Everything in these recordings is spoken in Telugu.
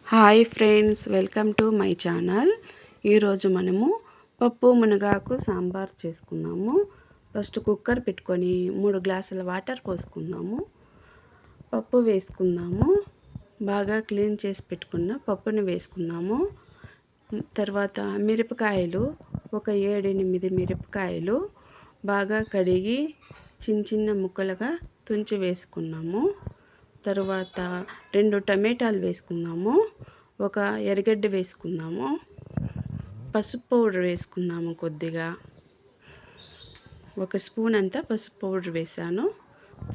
Hi friends, welcome to my channel. ఈరోజు మనము పప్పు మునగాకు సాంబార్ చేసుకున్నాము. ఫస్ట్ కుక్కర్ పెట్టుకొని 3 గ్లాసుల వాటర్ పోసుకుందాము. పప్పు వేసుకుందాము. బాగా క్లీన్ చేసి పెట్టుకున్న పప్పుని వేసుకుందాము. తర్వాత మిరపకాయలు ఒక 7-8 మిరపకాయలు బాగా కడిగి చిన్న ముక్కలుగా తుంచి వేసుకున్నాము. తరువాత 2 టమాటాలు వేసుకుందాము. ఒక ఎర్రగడ్డ వేసుకుందాము. పసుపు పౌడర్ వేసుకుందాము. కొద్దిగా 1 స్పూన్ అంతా పసుపు పౌడర్ వేసాను.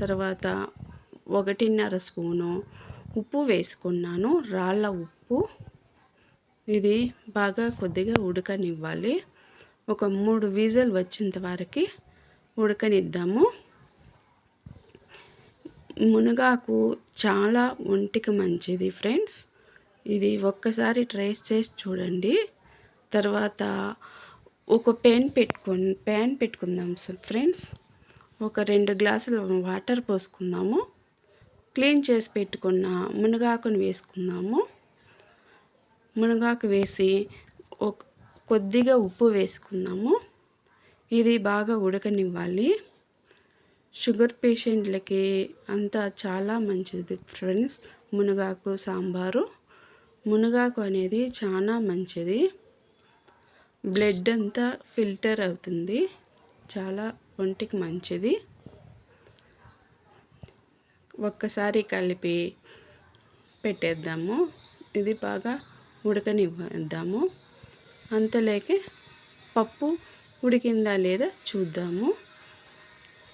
తర్వాత 1.5 స్పూను ఉప్పు వేసుకున్నాను, రాళ్ళ ఉప్పు. ఇది బాగా కొద్దిగా ఉడకనివ్వాలి. ఒక 3 విజిల్ వచ్చేంత వరకు ఉడకనిద్దాము. మునగాకు చాలా ఒంటికి మంచిది ఫ్రెండ్స్. ఇది ఒక్కసారి ట్రై చేసి చూడండి. తర్వాత ఒక ప్యాన్ పెట్టుకుందాం ఫ్రెండ్స్. ఒక 2 గ్లాసులు వాటర్ పోసుకుందాము. క్లీన్ చేసి పెట్టుకున్న మునగాకుని వేసుకుందాము. మునగాకు వేసి కొద్దిగా ఉప్పు వేసుకుందాము. ఇది బాగా ఉడకనివ్వాలి. షుగర్ పేషెంట్లకి అంతా చాలా మంచిది ఫ్రెండ్స్ మునగాకు సాంబారు. మునగాకు అనేది చాలా మంచిది. బ్లడ్ అంతా ఫిల్టర్ అవుతుంది. చాలా ఒంటికి మంచిది. ఒక్కసారి కలిపి పెట్టేద్దాము. ఇది బాగా ఉడకనివ్వద్దాము. అంతలోకి పప్పు ఉడికిందా లేదా చూద్దాము.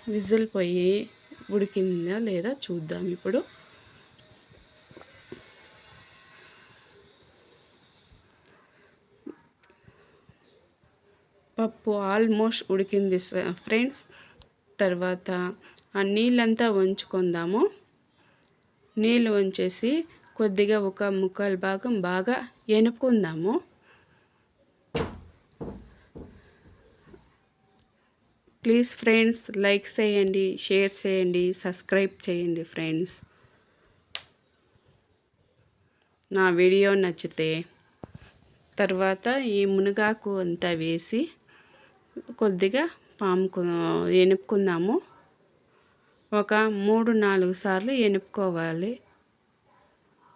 విజిల్ పోయి ఉడికిందా లేదా చూద్దాం ఇప్పుడు. పప్పు ఆల్మోస్ట్ ఉడికింది ఫ్రెండ్స్. తర్వాత ఆ నీళ్ళంతా వంచుకుందాము. నీళ్ళు వంచేసి కొద్దిగా 1/4 భాగం బాగా ఎనుపుకుందాము. ప్లీజ్ ఫ్రెండ్స్, లైక్ చేయండి, షేర్ చేయండి, సబ్స్క్రైబ్ చేయండి ఫ్రెండ్స్. నా వీడియో నచ్చితే తర్వాత ఈ మునగాకు అంతా వేసి కొద్దిగా ఎనుపుకుందాము. ఒక 3-4 సార్లు ఎనుపుకోవాలి.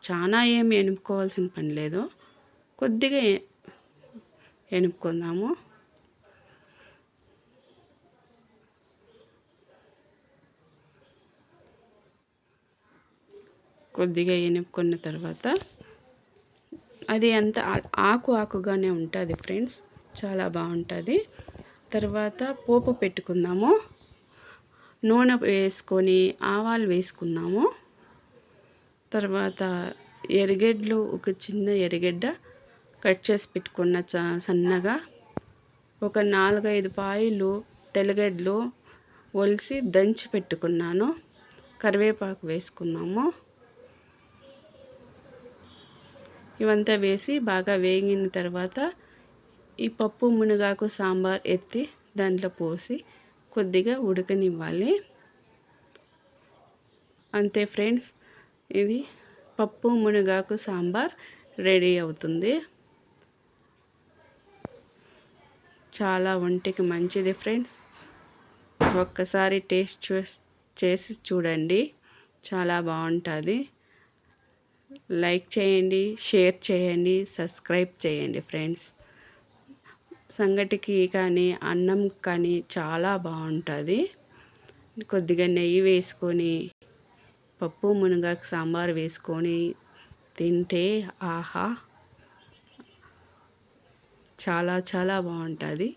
చాలా ఏమి ఎనుపుకోవాల్సిన పని లేదు. కొద్దిగా ఎనుపుకుందాము. కొద్దిగా ఎనుపుకున్న తర్వాత అది అంత ఆకుగానే ఉంటుంది ఫ్రెండ్స్. చాలా బాగుంటుంది. తర్వాత పోపు పెట్టుకుందాము. నూనె వేసుకొని ఆవాలు వేసుకున్నాము. తర్వాత ఎర్రగడ్డలు, ఒక చిన్న ఎర్రగడ్డ కట్ చేసి పెట్టుకున్న సన్నగా, ఒక 4-5 పాయలు తెల్లగడ్డలు ఒలిసి దంచి పెట్టుకున్నాను. కరివేపాకు వేసుకున్నాము. ఇవంతా వేసి బాగా వేగిన తర్వాత ఈ పప్పు మునగాకు సాంబార్ ఎత్తి దాంట్లో పోసి కొద్దిగా ఉడకనివ్వాలి. అంతే ఫ్రెండ్స్, ఇది పప్పు మునగాకు సాంబార్ రెడీ అవుతుంది. చాలా ఒంటికి మంచిది ఫ్రెండ్స్. ఒక్కసారి టేస్ట్ చేసి చూడండి. చాలా బాగుంటుంది. లైక్ చేయండి, షేర్ చేయండి, సబ్స్క్రైబ్ చేయండి ఫ్రెండ్స్. సంగటికి కానీ అన్నం కానీ చాలా బాగుంటుంది. కొద్దిగా నెయ్యి వేసుకొని పప్పు మునగాకు సాంబార్ వేసుకొని తింటే ఆహా, చాలా చాలా బాగుంటుంది.